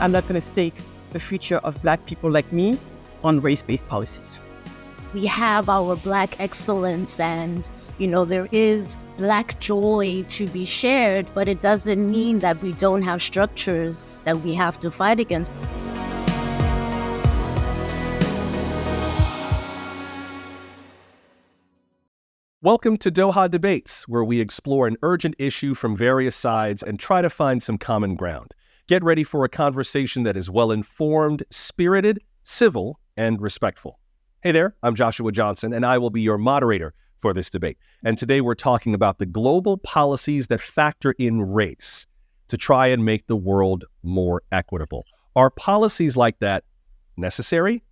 I'm not going to stake the future of Black people like me on race-based policies. We have our Black excellence and, there is Black joy to be shared, but it doesn't mean that we don't have structures that we have to fight against. Welcome to Doha Debates, where we explore an urgent issue from various sides and try to find some common ground. Get ready for a conversation that is well-informed, spirited, civil, and respectful. Hey there, I'm Joshua Johnson, and I will be your moderator for this debate. And today we're talking about the global policies that factor in race to try and make the world more equitable. Are policies like that necessary?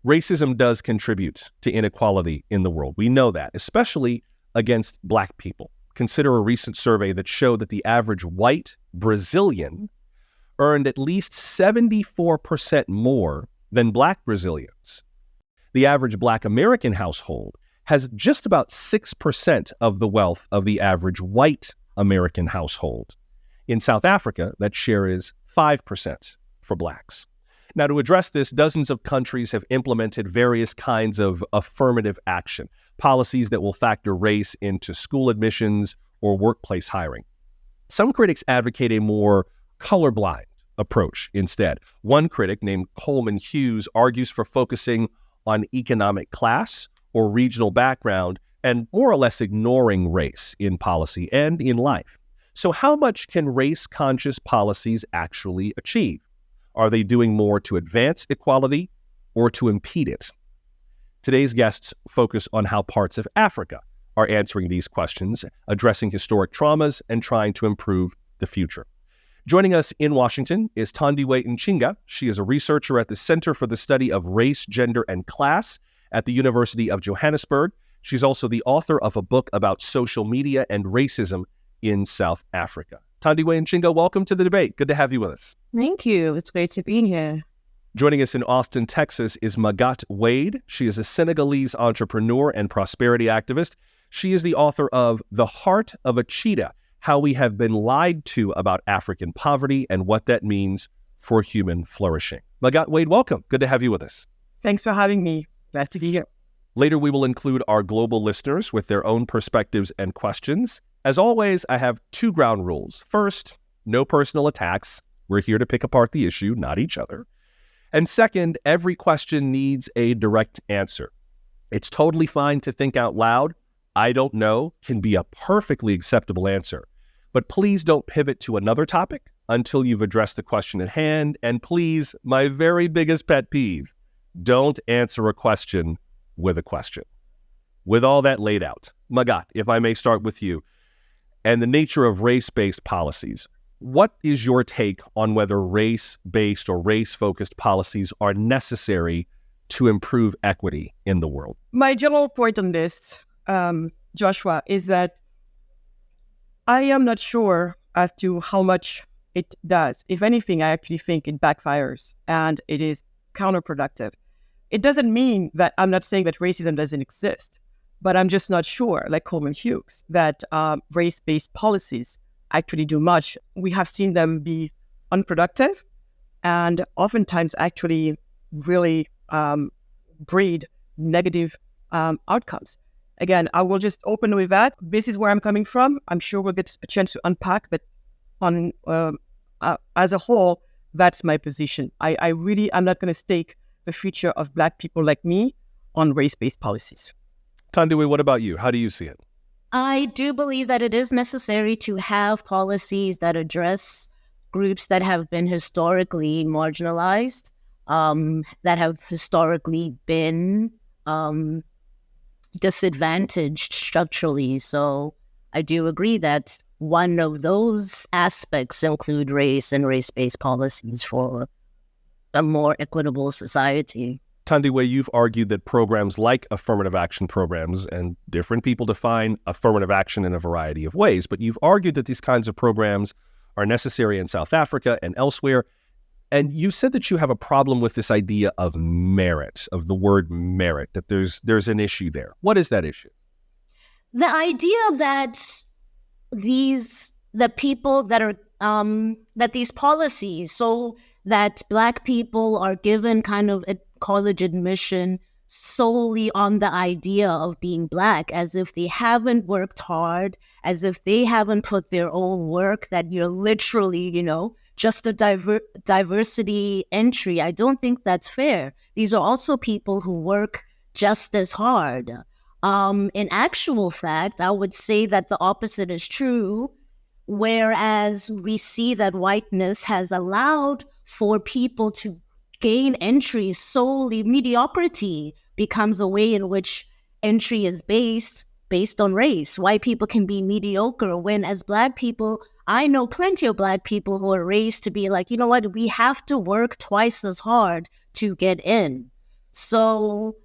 Racism does contribute to inequality in the world. We know that, especially against Black people. Consider a recent survey that showed that the average white Brazilian earned at least 74% more than Black Brazilians. The average Black American household has just about 6% of the wealth of the average white American household. In South Africa, that share is 5% for Blacks. Now, to address this, dozens of countries have implemented various kinds of affirmative action, policies that will factor race into school admissions or workplace hiring. Some critics advocate a more colorblind approach instead. One critic, named Coleman Hughes, argues for focusing on economic class or regional background and more or less ignoring race in policy and in life. So how much can race-conscious policies actually achieve? Are they doing more to advance equality or to impede it? Today's guests focus on how parts of Africa are answering these questions, addressing historic traumas, and trying to improve the future. Joining us in Washington is Thandiwe Ntshinga. She is a researcher at the Center for the Study of Race, Gender, and Class at the University of Johannesburg. She's also the author of a book about social media and racism in South Africa. Thandiwe Ntshinga, welcome to the debate. Good to have you with us. Thank you. It's great to be here. Joining us in Austin, Texas is Magatte Wade. She is a Senegalese entrepreneur and prosperity activist. She is the author of The Heart of a Cheetah, How We Have Been Lied to About African Poverty and What That Means for Human Flourishing. Magatte Wade, welcome. Good to have you with us. Thanks for having me. Glad to be here. Later, we will include our global listeners with their own perspectives and questions. As always, I have two ground rules. First, no personal attacks. We're here to pick apart the issue, not each other. And second, every question needs a direct answer. It's totally fine to think out loud. I don't know can be a perfectly acceptable answer. But please don't pivot to another topic until you've addressed the question at hand. And please, my very biggest pet peeve, don't answer a question with a question. With all that laid out, Magatte, if I may start with you, and the nature of race-based policies. What is your take on whether race-based or race-focused policies are necessary to improve equity in the world? My general point on this, Joshua, is that I am not sure as to how much it does. If anything, I actually think it backfires and it is counterproductive. It doesn't mean that I'm not saying that racism doesn't exist. But I'm just not sure, like Coleman Hughes, that race-based policies actually do much. We have seen them be unproductive and oftentimes actually really breed negative outcomes. Again, I will just open with that. This is where I'm coming from. I'm sure we'll get a chance to unpack, but on as a whole, that's my position. I'm not going to stake the future of Black people like me on race-based policies. Thandiwe, what about you? How do you see it? I do believe that it is necessary to have policies that address groups that have been historically marginalized, that have historically been disadvantaged structurally. So I do agree that one of those aspects include race and race-based policies for a more equitable society. Thandiwe, you've argued that programs like affirmative action programs, and different people define affirmative action in a variety of ways, but you've argued that these kinds of programs are necessary in South Africa and elsewhere. And you said that you have a problem with this idea of merit, of the word merit, that there's an issue there. What is that issue? The idea that the people that are that these policies, so that Black people are given kind of a college admission solely on the idea of being Black, as if they haven't worked hard, as if they haven't put their own work, that you're literally, just a diversity entry. I don't think that's fair. These are also people who work just as hard. In actual fact, I would say that the opposite is true, whereas we see that whiteness has allowed for people to gain entry solely. Mediocrity becomes a way in which entry is based on race. White people can be mediocre, when as Black people, I know plenty of Black people who are raised to be like, you know what, we have to work twice as hard to get in. So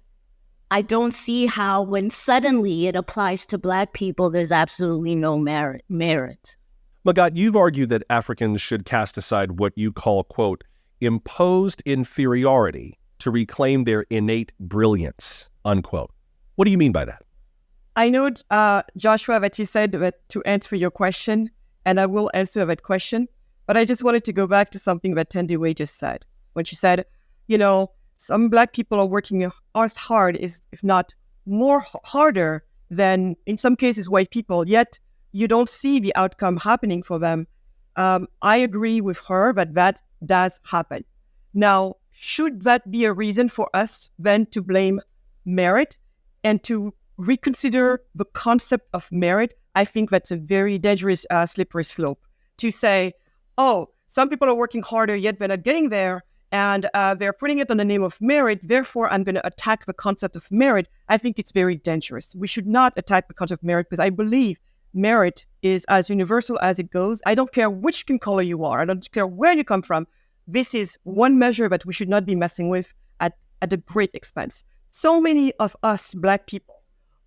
I don't see how when suddenly it applies to Black people, there's absolutely no merit. Magatte, you've argued that Africans should cast aside what you call, quote, imposed inferiority to reclaim their innate brilliance, unquote. What do you mean by that? I know, Joshua, that you said that to answer your question, and I will answer that question, but I just wanted to go back to something that Thandiwe just said. When she said, some Black people are working as hard, if not more harder than, in some cases, white people, yet you don't see the outcome happening for them. I agree with her that does happen. Now, should that be a reason for us then to blame merit and to reconsider the concept of merit? I think that's a very dangerous, slippery slope to say, oh, some people are working harder, yet they're not getting there, and they're putting it on the name of merit, therefore I'm going to attack the concept of merit. I think it's very dangerous. We should not attack the concept of merit, because I believe merit is as universal as it goes. I don't care which skin color you are. I don't care where you come from. This is one measure that we should not be messing with at a great expense. So many of us Black people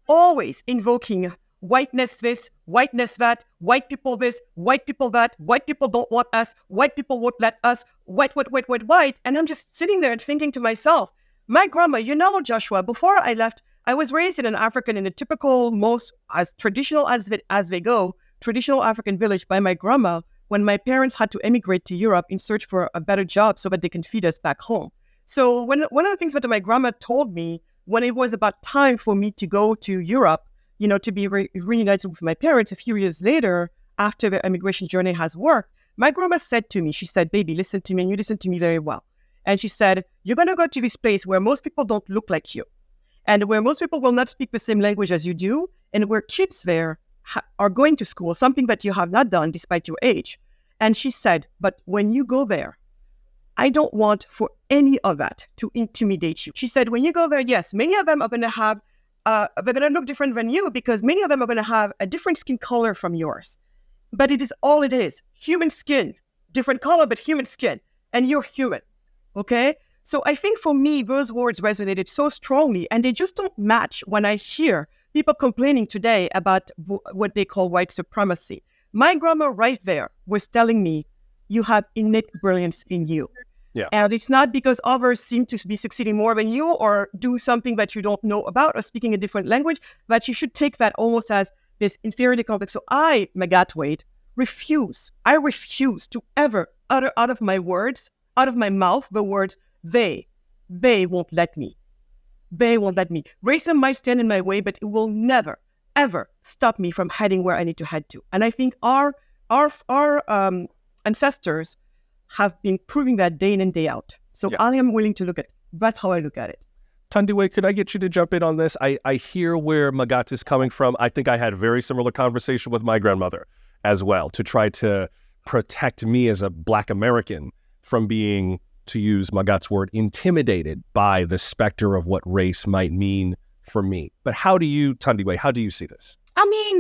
always invoking whiteness this, whiteness that, white people this, white people that, white people don't want us, white people won't let us, white. And I'm just sitting there and thinking to myself, my grandma, Joshua, before I left, I was raised in a typical, most as traditional as they go, traditional African village by my grandma, when my parents had to emigrate to Europe in search for a better job so that they can feed us back home. So one of the things that my grandma told me when it was about time for me to go to Europe, to be reunited with my parents a few years later, after the immigration journey has worked, my grandma said to me, she said, baby, listen to me, and you listen to me very well. And she said, you're going to go to this place where most people don't look like you, and where most people will not speak the same language as you do, and where kids there are going to school, something that you have not done despite your age. And she said, but when you go there, I don't want for any of that to intimidate you. She said, when you go there, yes, many of them are going to have, they're going to look different than you, because many of them are going to have a different skin color from yours. But it is all it is. Human skin, different color, but human skin. And you're human, okay? So I think for me, those words resonated so strongly, and they just don't match when I hear people complaining today about what they call white supremacy. My grandma right there was telling me, you have innate brilliance in you. Yeah. And it's not because others seem to be succeeding more than you or do something that you don't know about or speaking a different language, but you should take that almost as this inferiority complex. So I, Magatte Wade, refuse to ever utter out of my mouth, the words, they won't let me. They won't let me. Racism might stand in my way, but it will never, ever stop me from heading where I need to head to. And I think our ancestors have been proving that day in and day out. So yeah. I am willing to look at it. That's how I look at it. Thandiwe, could I get you to jump in on this? I hear where Magatte is coming from. I think I had a very similar conversation with my grandmother as well, to try to protect me as a Black American from being, to use Magatte's word, intimidated by the specter of what race might mean for me. But Thandiwe, how do you see this?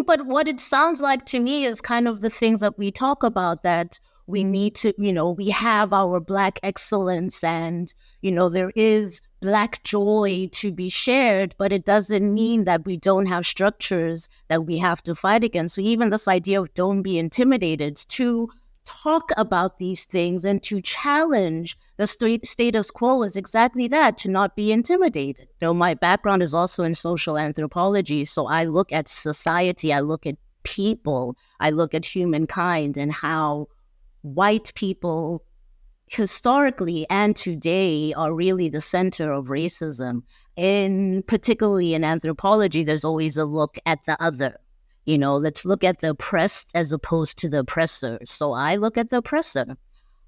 But what it sounds like to me is kind of the things that we talk about, that we need to, we have our Black excellence and, there is Black joy to be shared, but it doesn't mean that we don't have structures that we have to fight against. So even this idea of don't be intimidated, to talk about these things and to challenge the status quo is exactly that, to not be intimidated. My background is also in social anthropology, so I look at society, I look at people, I look at humankind and how white people historically and today are really the center of racism. Particularly in anthropology, there's always a look at the other. Let's look at the oppressed as opposed to the oppressor. So I look at the oppressor.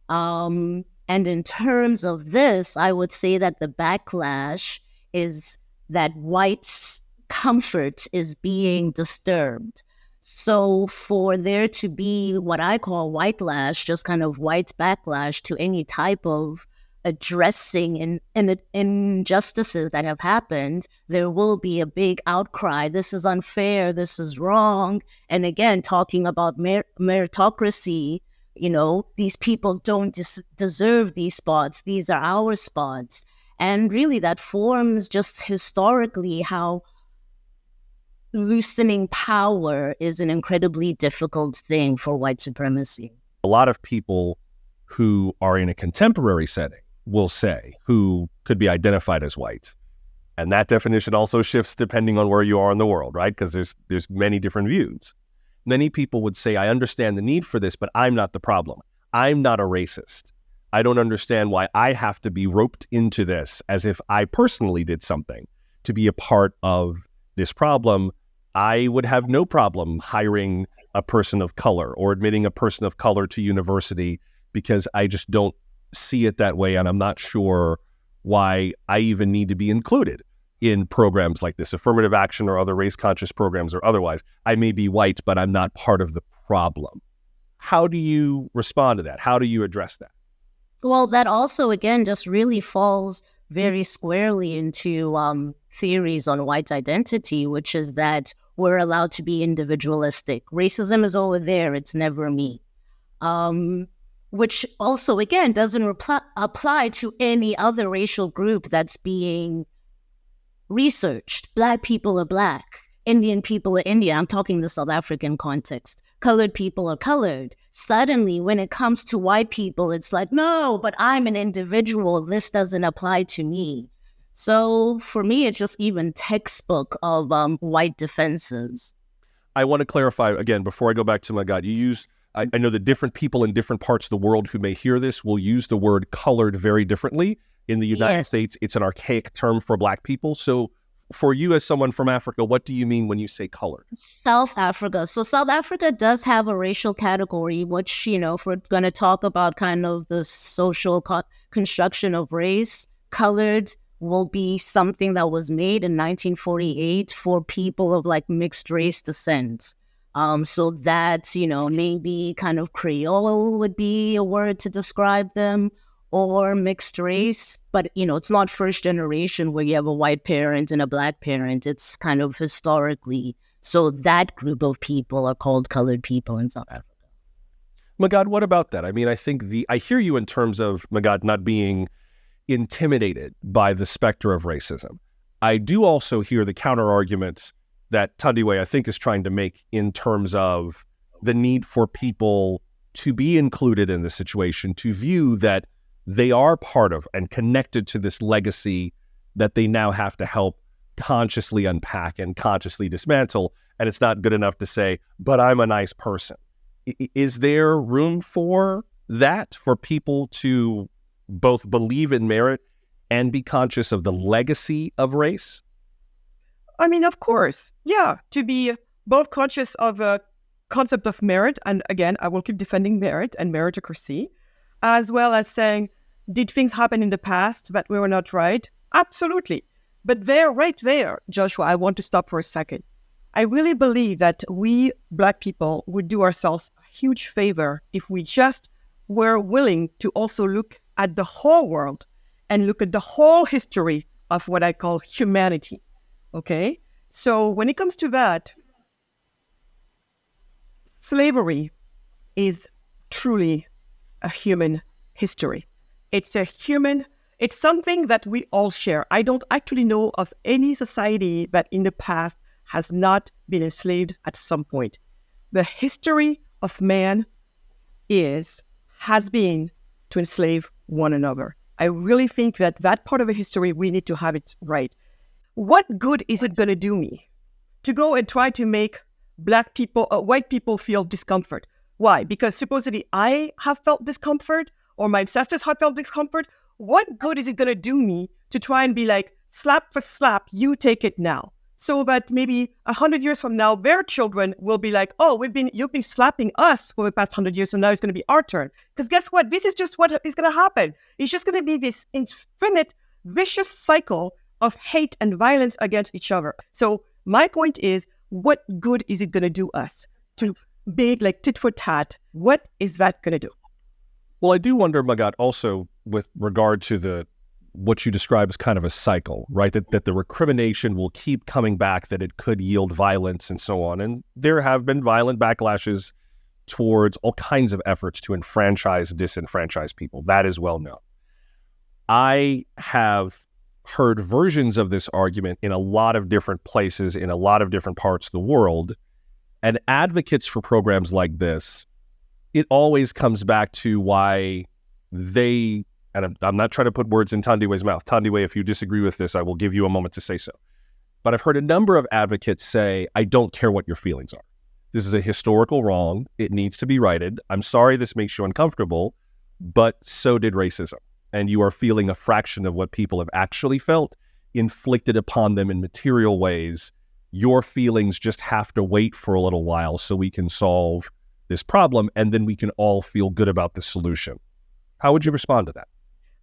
And in terms of this, I would say that the backlash is that whites' comfort is being disturbed. So for there to be what I call whitelash, just kind of white backlash to any type of addressing in injustices that have happened, there will be a big outcry. This is unfair. This is wrong. And again, talking about meritocracy, these people don't deserve these spots. These are our spots. And really that forms just historically how loosening power is an incredibly difficult thing for white supremacy. A lot of people who are in a contemporary setting will say, who could be identified as white. And that definition also shifts depending on where you are in the world, right? Because there's many different views. Many people would say, I understand the need for this, but I'm not the problem. I'm not a racist. I don't understand why I have to be roped into this as if I personally did something to be a part of this problem. I would have no problem hiring a person of color or admitting a person of color to university because I just don't see it that way, and I'm not sure why I even need to be included in programs like this, affirmative action or other race-conscious programs or otherwise. I may be white, but I'm not part of the problem. How do you respond to that? How do you address that? Well, that also, again, just really falls very squarely into theories on white identity, which is that we're allowed to be individualistic. Racism is over there. It's never me. Which also, again, doesn't apply to any other racial group that's being researched. Black people are Black. Indian people are Indian. I'm talking the South African context. Colored people are colored. Suddenly, when it comes to white people, it's like, no, but I'm an individual. This doesn't apply to me. So for me, it's just even textbook of white defenses. I want to clarify, again, before I go back to Magatte, you use, I know that different people in different parts of the world who may hear this will use the word colored very differently. In the United States, it's an archaic term for Black people. So for you as someone from Africa, what do you mean when you say colored? South Africa. So South Africa does have a racial category, which, if we're going to talk about kind of the social construction of race, colored will be something that was made in 1948 for people of like mixed race descent. So that, maybe kind of Creole would be a word to describe them, or mixed race. But, it's not first generation where you have a white parent and a Black parent. It's kind of historically. So that group of people are called colored people in South Africa. Magatte, what about that? I mean, I hear you in terms of Magatte not being intimidated by the specter of racism. I do also hear the counter argument that Thandiwe, I think, is trying to make in terms of the need for people to be included in the situation, to view that they are part of and connected to this legacy that they now have to help consciously unpack and consciously dismantle. And it's not good enough to say, but I'm a nice person. Is there room for that, for people to both believe in merit and be conscious of the legacy of race? I mean, of course. Yeah, to be both conscious of a concept of merit, and again, I will keep defending merit and meritocracy, as well as saying, did things happen in the past that we were not right? Absolutely. But right there, Joshua, I want to stop for a second. I really believe that we Black people would do ourselves a huge favor if we just were willing to also look at the whole world and look at the whole history of what I call humanity. Okay? So when it comes to that, slavery is truly a human history. It's something that we all share. I don't actually know of any society that in the past has not been enslaved at some point. The history of man has been to enslave one another. I really think that part of the history, we need to have it right. What good is it going to do me to go and try to make Black people, white people feel discomfort? Why? Because supposedly I have felt discomfort or my ancestors have felt discomfort. What good is it going to do me to try and be like, slap for slap, you take it now? So that maybe 100 years from now, their children will be like, oh, you've been slapping us for the past 100 years, so now it's going to be our turn. Because guess what? This is just what is going to happen. It's just going to be this infinite, vicious cycle of hate and violence against each other. So my point is, what good is it going to do us to be like tit for tat? What is that going to do? Well, I do wonder, Magatte, also with regard to what you describe as kind of a cycle, right? That the recrimination will keep coming back, that it could yield violence and so on. And there have been violent backlashes towards all kinds of efforts to enfranchise, disenfranchise people. That is well known. I have heard versions of this argument in a lot of different places, in a lot of different parts of the world. And advocates for programs like this, it always comes back to why they, and I'm not trying to put words in Thandiwe's mouth. Thandiwe, if you disagree with this, I will give you a moment to say so. But I've heard a number of advocates say, I don't care what your feelings are. This is a historical wrong. It needs to be righted. I'm sorry this makes you uncomfortable, but so did racism. And you are feeling a fraction of what people have actually felt, inflicted upon them in material ways. Your feelings just have to wait for a little while so we can solve this problem, and then we can all feel good about the solution. How would you respond to that?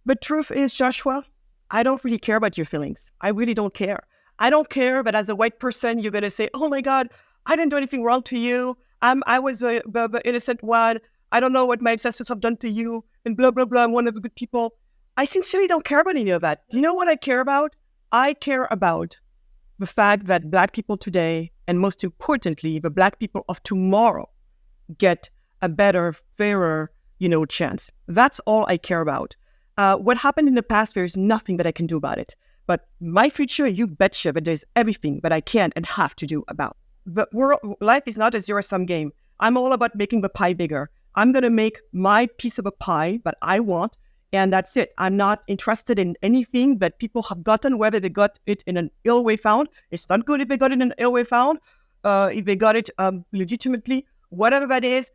The truth is, Joshua, I don't really care about your feelings. I really don't care. I don't care that as a white person, you're going to say, oh my God, I didn't do anything wrong to you. I was the innocent one. I don't know what my ancestors have done to you, and blah, blah, blah. I'm one of the good people. I sincerely don't care about any of that. Do you know what I care about? I care about the fact that Black people today, and most importantly, the Black people of tomorrow, get a better, fairer, chance. That's all I care about. What happened in the past, there's nothing that I can do about it. But my future, you betcha that there's everything that I can and have to do about. Life is not a zero-sum game. I'm all about making the pie bigger. I'm going to make my piece of a pie that I want, and that's it. I'm not interested in anything that people have gotten, whether they got it in an ill way found. It's not good if they got it in an ill way found. If they got it legitimately, whatever that is,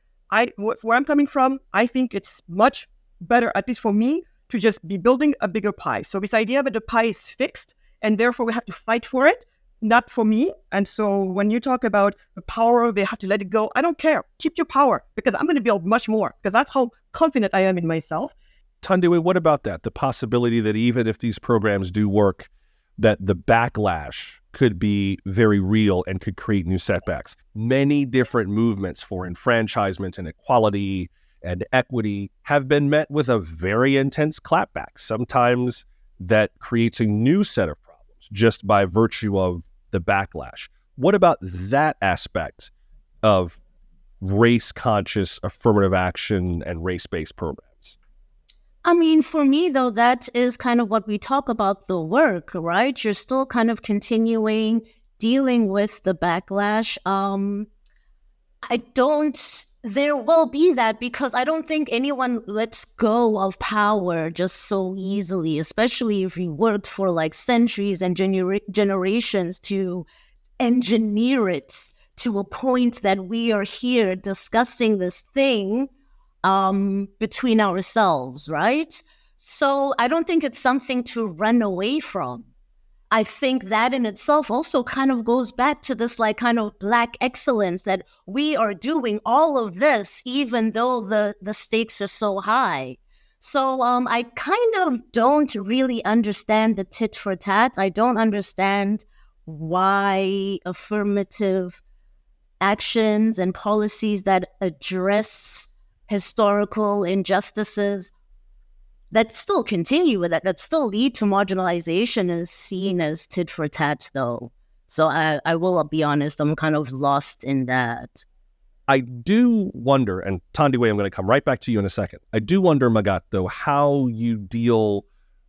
where I'm coming from, I think it's much better, at least for me, to just be building a bigger pie. So this idea that the pie is fixed and therefore we have to fight for it, not for me. And so when you talk about the power, they have to let it go. I don't care. Keep your power, because I'm going to build much more, because that's how confident I am in myself. Thandiwe, what about that? The possibility that even if these programs do work, that the backlash could be very real and could create new setbacks. Many different movements for enfranchisement and equality and equity have been met with a very intense clapback. Sometimes that creates a new set of problems just by virtue of the backlash. What about that aspect of race-conscious affirmative action and race-based programs? I mean, for me, though, that is kind of what we talk about the work, right? You're still kind of continuing dealing with the backlash. There will be that, because I don't think anyone lets go of power just so easily, especially if you worked for like centuries and generations to engineer it to a point that we are here discussing this thing between ourselves, right? So I don't think it's something to run away from. I think that in itself also kind of goes back to this like kind of Black excellence, that we are doing all of this even though the stakes are so high. So I kind of don't really understand the tit for tat. I don't understand why affirmative actions and policies that address historical injustices that still continue with that still lead to marginalization is seen as tit for tat, though. So I will be honest, I'm kind of lost in that. I do wonder, and Thandiwe, I'm going to come right back to you in a second. I do wonder, Magatte, though, how you deal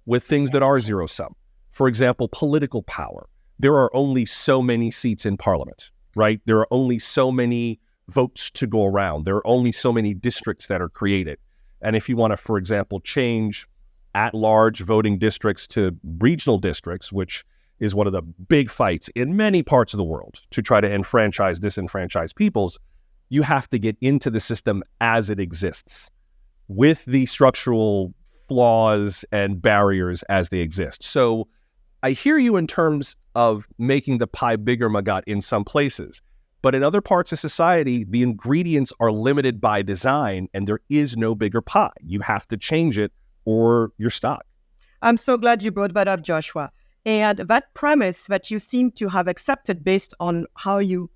with things that are zero-sum. For example, political power. There are only so many seats in parliament, right? There are only so many votes to go around. There are only so many districts that are created. And if you want to, for example, change at-large voting districts to regional districts, which is one of the big fights in many parts of the world to try to enfranchise, disenfranchise peoples, You have to get into the system as it exists, with the structural flaws and barriers as they exist. So I hear you in terms of making the pie bigger, Magatte, in some places. But in other parts of society, the ingredients are limited by design and there is no bigger pie. You have to change it or you're stuck. I'm so glad you brought that up, Joshua. And that premise that you seem to have accepted based on how you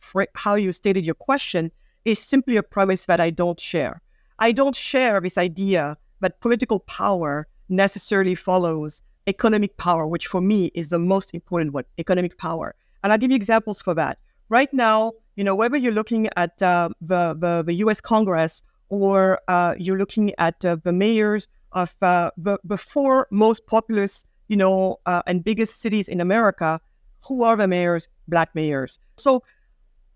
stated your question is simply a premise that I don't share. I don't share this idea that political power necessarily follows economic power, which for me is the most important one, economic power. And I'll give you examples for that. Right now, whether you're looking at the U.S. Congress or you're looking at the mayors of the four most populous, and biggest cities in America, who are the mayors? Black mayors. So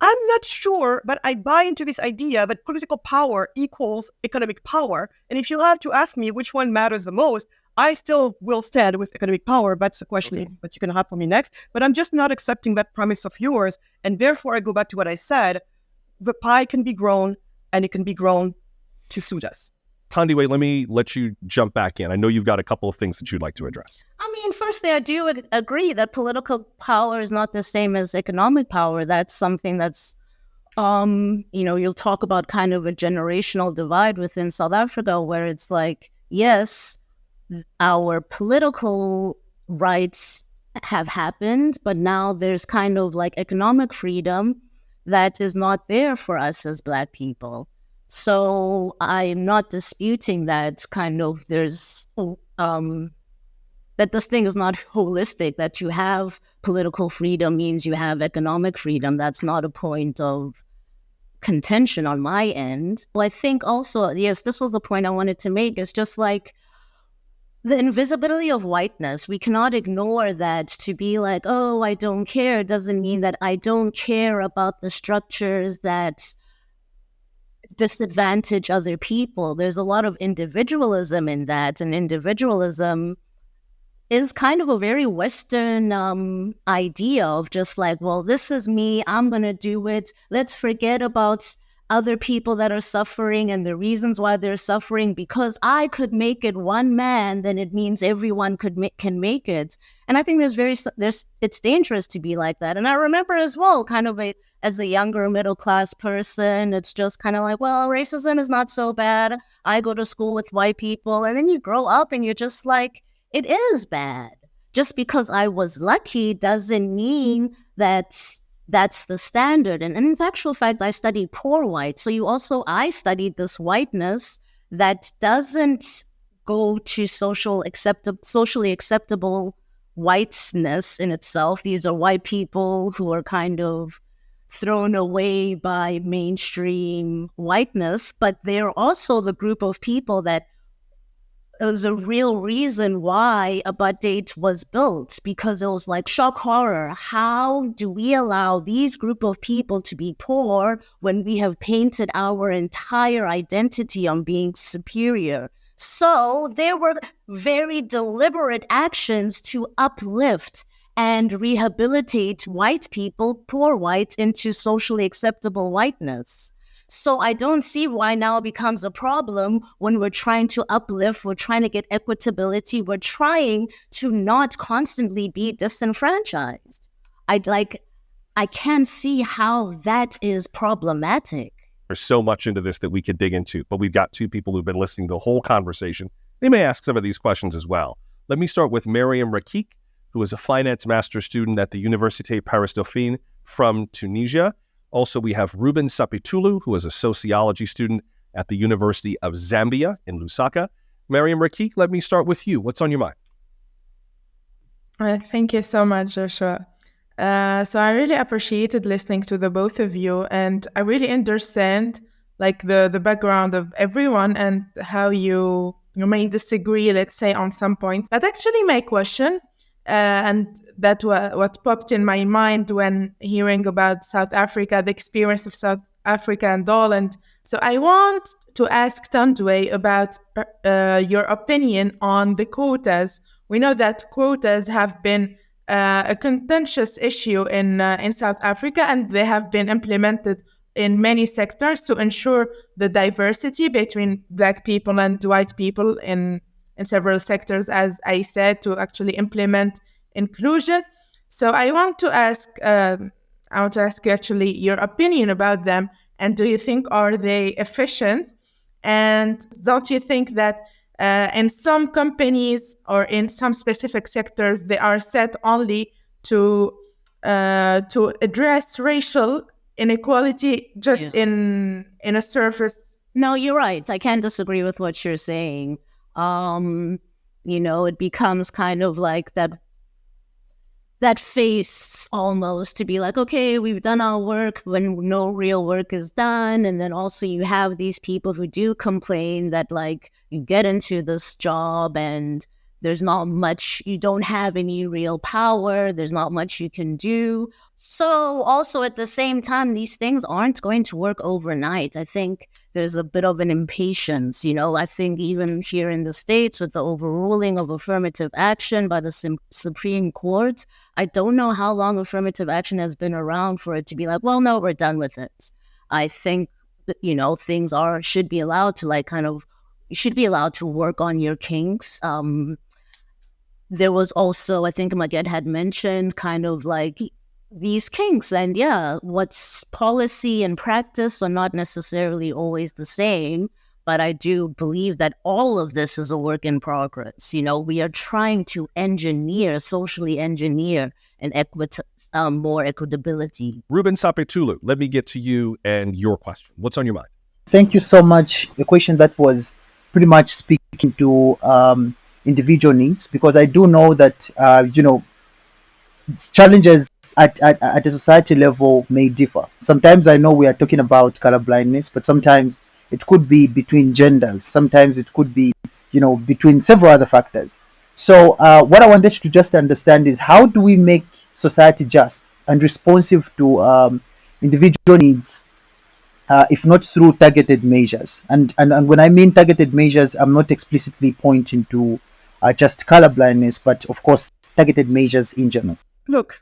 I'm not sure, but I buy into this idea that political power equals economic power. And if you have to ask me which one matters the most, I still will stand with economic power. That's the question that you can have for me next. But I'm just not accepting that premise of yours. And therefore, I go back to what I said. The pie can be grown, and it can be grown to suit us. Thandiwe, let me let you jump back in. I know you've got a couple of things that you'd like to address. Firstly, I do agree that political power is not the same as economic power. That's something that's, you'll talk about kind of a generational divide within South Africa, where it's like, yes, our political rights have happened, but now there's kind of like economic freedom that is not there for us as Black people. So I'm not disputing that kind of there's that this thing is not holistic, that you have political freedom means you have economic freedom. That's not a point of contention on my end. Well, I think also, yes, this was the point I wanted to make. It's just like the invisibility of whiteness. We cannot ignore that. To be like, oh, I don't care, doesn't mean that I don't care about the structures that disadvantage other people. There's a lot of individualism in that, and individualism is kind of a very Western idea of just like, well, this is me, I'm going to do it. Let's forget about other people that are suffering and the reasons why they're suffering. Because I could make it one man, then it means everyone can make it. And I think it's dangerous to be like that. And I remember as well, kind of as a younger middle class person, it's just kind of like, well, racism is not so bad. I go to school with white people. And then you grow up and you're just like, it is bad. Just because I was lucky doesn't mean that that's the standard. And in actual fact, I studied poor white. So I studied this whiteness that doesn't go to socially acceptable whiteness in itself. These are white people who are kind of thrown away by mainstream whiteness, but they're also the group of people that was a real reason why apartheid was built, because it was like shock horror. How do we allow these group of people to be poor when we have painted our entire identity on being superior? So there were very deliberate actions to uplift and rehabilitate white people, poor whites, into socially acceptable whiteness. So I don't see why now it becomes a problem when we're trying to uplift, we're trying to get equitability, we're trying to not constantly be disenfranchised. I can't see how that is problematic. There's so much into this that we could dig into, but we've got two people who've been listening to the whole conversation. They may ask some of these questions as well. Let me start with Mariam Rakik, who is a finance master student at the Université Paris Dauphine from Tunisia. Also, we have Ruben Sapitulu, who is a sociology student at the University of Zambia in Lusaka. Mariam Rakik, let me start with you. What's on your mind? Thank you so much, Joshua. So I really appreciated listening to the both of you, and I really understand like the background of everyone and how you may disagree, let's say, on some points. But actually my question, and that what popped in my mind when hearing about South Africa, the experience of South Africa and all. And so I want to ask Thandiwe about your opinion on the quotas. We know that quotas have been a contentious issue in South Africa, and they have been implemented in many sectors to ensure the diversity between Black people and white people in several sectors, as I said, to actually implement inclusion. So I want to ask you actually your opinion about them, and do you think are they efficient? And don't you think that in some companies or in some specific sectors they are set only to address racial inequality just in a surface? No, you're right. I can't disagree with what you're saying. It becomes kind of like that face almost to be like, okay, we've done our work when no real work is done. And then also you have these people who do complain that like you get into this job and there's not much, you don't have any real power. There's not much you can do. So also at the same time, these things aren't going to work overnight. I think there's a bit of an impatience. I think even here in the States with the overruling of affirmative action by the Supreme Court, I don't know how long affirmative action has been around for it to be like, well, no, we're done with it. I think that, things should be allowed to you should be allowed to work on your kinks. There was also, I think Magatte had mentioned kind of like these kinks, and what's policy and practice are not necessarily always the same, but I do believe that all of this is a work in progress. We are trying to socially engineer an more equitability. Ruben Sapetulu, let me get to you and your question. What's on your mind? Thank you so much. A question that was pretty much speaking to individual needs, because I do know that challenges at a society level may differ. Sometimes I know we are talking about color blindness, but sometimes it could be between genders. Sometimes it could be between several other factors. So what I wanted to just understand is, how do we make society just and responsive to individual needs, if not through targeted measures? And when I mean targeted measures, I'm not explicitly pointing to just color blindness, but of course targeted measures in general. Look,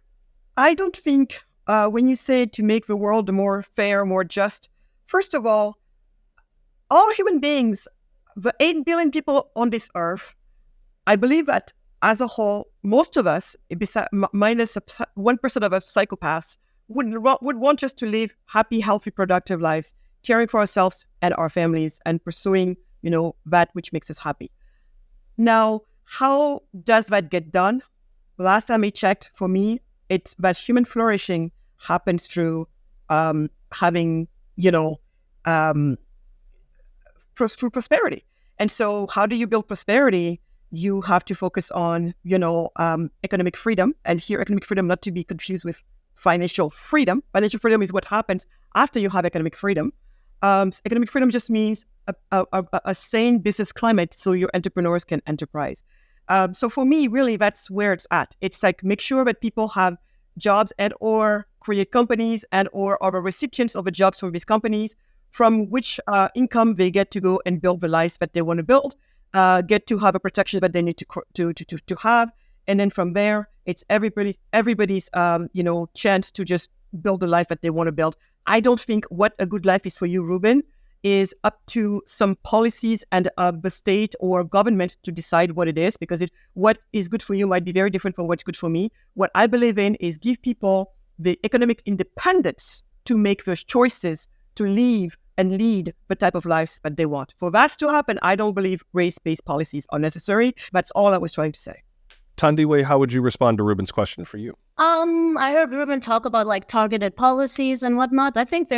I don't think when you say to make the world more fair, more just, first of all human beings, the 8 billion people on this earth, I believe that as a whole, most of us, minus 1% of us psychopaths, would want us to live happy, healthy, productive lives, caring for ourselves and our families and pursuing, that which makes us happy. Now, how does that get done? Last time I checked, for me, it's that human flourishing happens through having, through prosperity. And so how do you build prosperity? You have to focus on, economic freedom. And here, economic freedom, not to be confused with financial freedom. Financial freedom is what happens after you have economic freedom. Economic freedom just means a sane business climate so your entrepreneurs can enterprise. So for me, really, that's where it's at. It's like make sure that people have jobs and or create companies and or are the recipients of the jobs from these companies, from which income they get to go and build the lives that they want to build, get to have a protection that they need to have. And then from there, it's everybody's chance to just build the life that they want to build. I don't think what a good life is for you, Ruben, is up to some policies and the state or government to decide what it is, because what is good for you might be very different from what's good for me. What I believe in is give people the economic independence to make those choices to live and lead the type of lives that they want. For that to happen, I don't believe race-based policies are necessary. That's all I was trying to say. Thandiwe, how would you respond to Ruben's question for you? I heard Ruben talk about targeted policies and whatnot. I think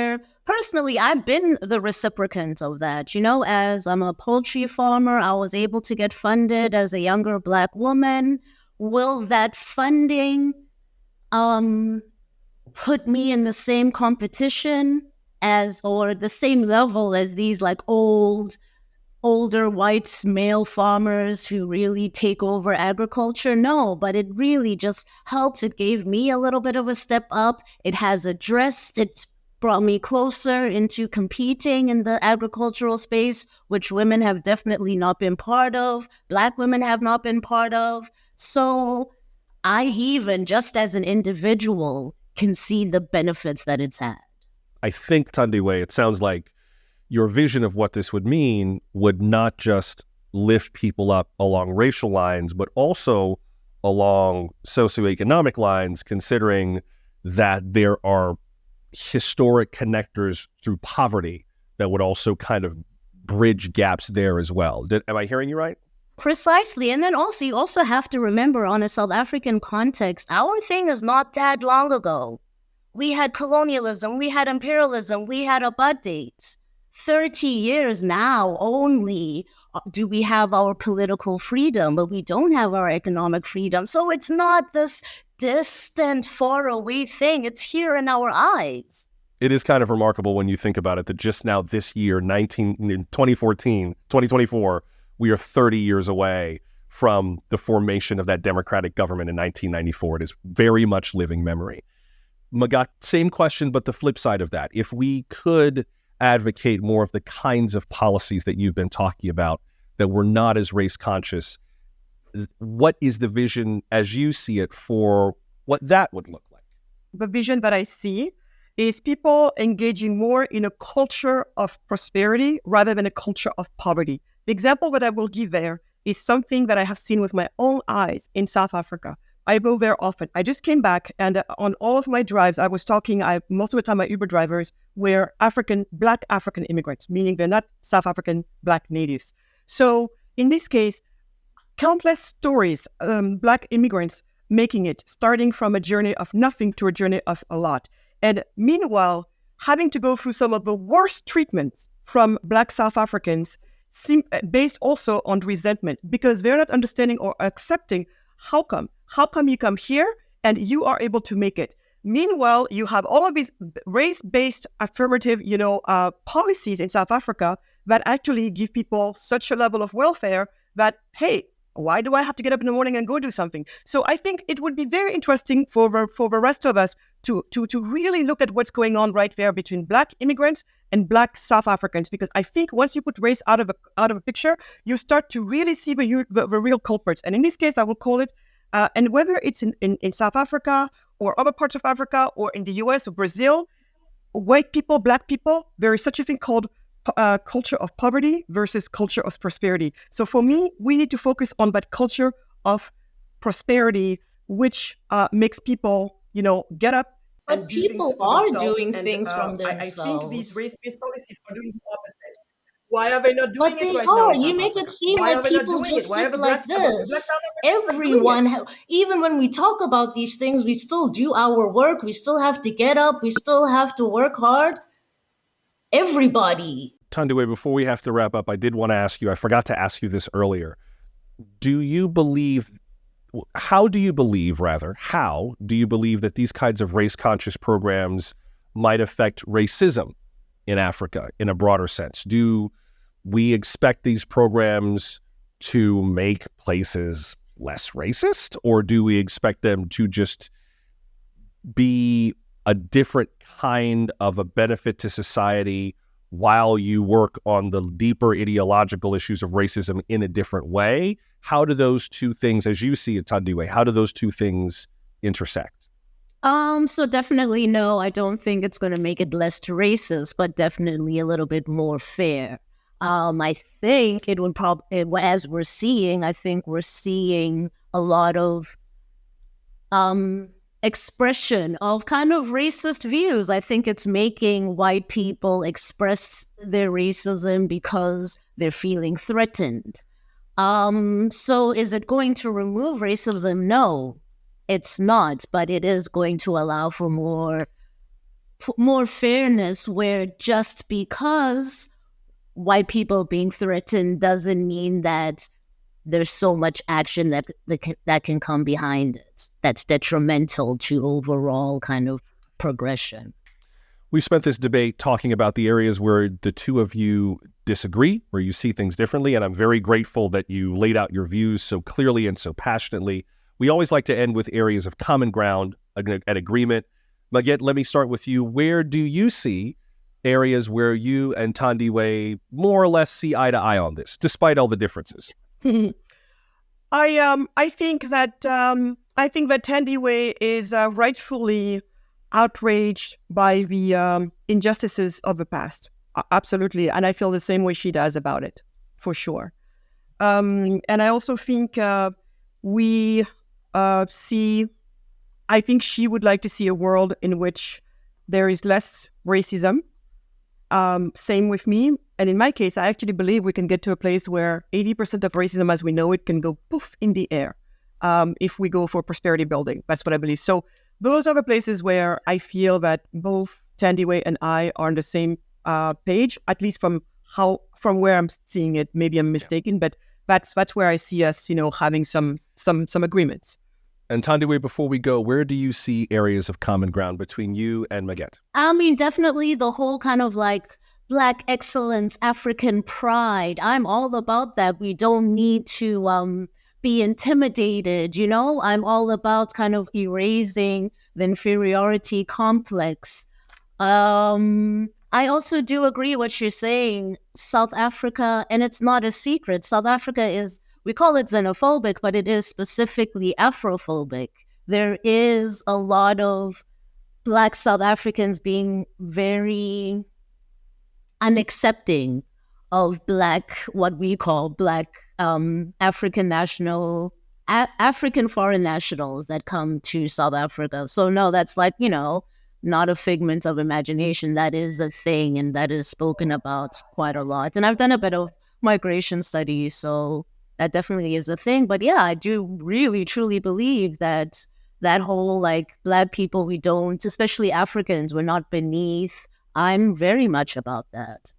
personally, I've been the reciprocant of that. As I'm a poultry farmer, I was able to get funded as a younger Black woman. Will that funding put me in the same competition or the same level as these older white male farmers who really take over agriculture? No, but it really just helped. It gave me a little bit of a step up. It brought me closer into competing in the agricultural space, which women have definitely not been part of. Black women have not been part of. So I even, just as an individual, can see the benefits that it's had. I think, Thandiwe, it sounds like your vision of what this would mean would not just lift people up along racial lines, but also along socioeconomic lines, considering that there are historic connectors through poverty that would also kind of bridge gaps there as well. Am I hearing you right? Precisely. And then also, you also have to remember, on a South African context, our thing is not that long ago. We had colonialism, we had imperialism, we had apartheid. 30 years now only do we have our political freedom, but we don't have our economic freedom. So it's not this distant, far away thing. It's here in our eyes. It is kind of remarkable when you think about it that just now this year, 2024, we are 30 years away from the formation of that democratic government in 1994. It is very much living memory. Magatte, same question, but the flip side of that. If we could advocate more of the kinds of policies that you've been talking about that were not as race conscious, what is the vision as you see it for what that would look like? The vision that I see is people engaging more in a culture of prosperity rather than a culture of poverty. The example that I will give there is something that I have seen with my own eyes in South Africa. I go there often. I just came back, and on all of my drives, I was talking, most of the time my Uber drivers were Black African immigrants, meaning they're not South African Black natives. So in this case, countless stories, Black immigrants making it, starting from a journey of nothing to a journey of a lot. And meanwhile, having to go through some of the worst treatments from Black South Africans, based also on resentment, because they're not understanding or accepting how come you come here and you are able to make it. Meanwhile, you have all of these race-based affirmative, policies in South Africa that actually give people such a level of welfare that, hey, why do I have to get up in the morning and go do something? So I think it would be very interesting for the rest of us to really look at what's going on right there between Black immigrants and Black South Africans, because I think once you put race out of a picture, you start to really see the real culprits. And in this case, I will call it, and whether it's in South Africa or other parts of Africa or in the US or Brazil, white people, Black people, there is such a thing called culture of poverty versus culture of prosperity. So for me, we need to focus on that culture of prosperity, which makes people, get up. But people are doing things from themselves. I think these race-based policies are doing the opposite. Why are they not doing but it right now? now? But they are. You make it seem like people just sit like this. Everyone, even when we talk about these things, we still do our work. We still have to get up. We still have to work hard. Everybody. Thandiwe, before we have to wrap up, I did want to ask you, I forgot to ask you this earlier. How do you believe that these kinds of race-conscious programs might affect racism in Africa in a broader sense? Do we expect these programs to make places less racist, or do we expect them to just be a different kind of a benefit to society while you work on the deeper ideological issues of racism in a different way? How do those two things, as you see it, Thandiwe, how do those two things intersect? So definitely no, I don't think it's going to make it less racist, but definitely a little bit more fair. I think it would probably, as we're seeing, I think we're seeing a lot of expression of kind of racist views. I think it's making white people express their racism because they're feeling threatened. So is it going to remove racism? No, it's not, but it is going to allow for more fairness, where just because white people being threatened doesn't mean that there's so much action that can come behind it that's detrimental to overall kind of progression. We spent this debate talking about the areas where the two of you disagree, where you see things differently, and I'm very grateful that you laid out your views so clearly and so passionately. We always like to end with areas of common ground, an agreement. Magatte, let me start with you. Where do you see areas where you and Thandiwe more or less see eye to eye on this, despite all the differences? I think that Thandiwe is rightfully outraged by the injustices of the past. Absolutely. And I feel the same way she does about it, for sure. And I also think we see, I think she would like to see a world in which there is less racism. Same with me. And in my case, I actually believe we can get to a place where 80% of racism as we know it can go poof in the air if we go for prosperity building. That's what I believe. So those are the places where I feel that both Thandiwe and I are on the same page, at least from where I'm seeing it. Maybe I'm mistaken, but that's where I see us, having some agreements. And Thandiwe, before we go, where do you see areas of common ground between you and Magatte? I mean, definitely the whole kind of like Black excellence, African pride. I'm all about that. We don't need to be intimidated, I'm all about kind of erasing the inferiority complex. I also do agree what you're saying. South Africa, and it's not a secret, South Africa is, we call it xenophobic, but it is specifically Afrophobic. There is a lot of Black South Africans being very unaccepting of what we call Black African foreign nationals that come to South Africa. So no, that's like, not a figment of imagination. That is a thing, and that is spoken about quite a lot. And I've done a bit of migration studies, so that definitely is a thing. But yeah, I do really, truly believe that whole like Black people, we don't, especially Africans, we're not beneath. I'm very much about that.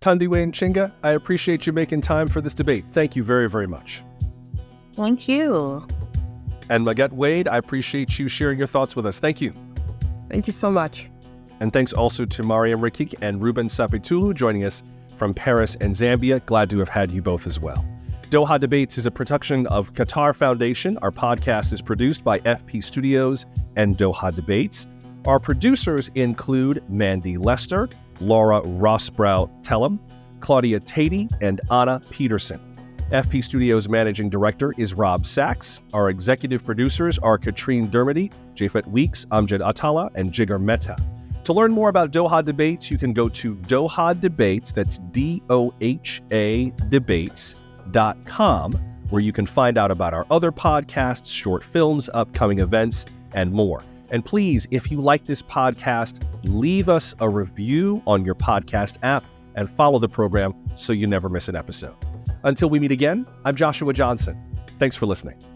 Thandiwe Ntshinga, I appreciate you making time for this debate. Thank you very, very much. Thank you. And Magatte Wade, I appreciate you sharing your thoughts with us. Thank you. Thank you so much. And thanks also to Mariam Rikik and Ruben Sapitulu joining us from Paris and Zambia. Glad to have had you both as well. Doha Debates is a production of Qatar Foundation. Our podcast is produced by FP Studios and Doha Debates. Our producers include Mandy Lester, Laura Rossbrow-Tellem, Claudia Tatey, and Anna Peterson. FP Studios Managing Director is Rob Sachs. Our executive producers are Katrine Dermody, Jafet Weeks, Amjad Atala, and Jigar Mehta. To learn more about Doha Debates, you can go to Doha Debates, that's DOHA Debates.com, where you can find out about our other podcasts, short films, upcoming events, and more. And please, if you like this podcast, leave us a review on your podcast app and follow the program so you never miss an episode. Until we meet again, I'm Joshua Johnson. Thanks for listening.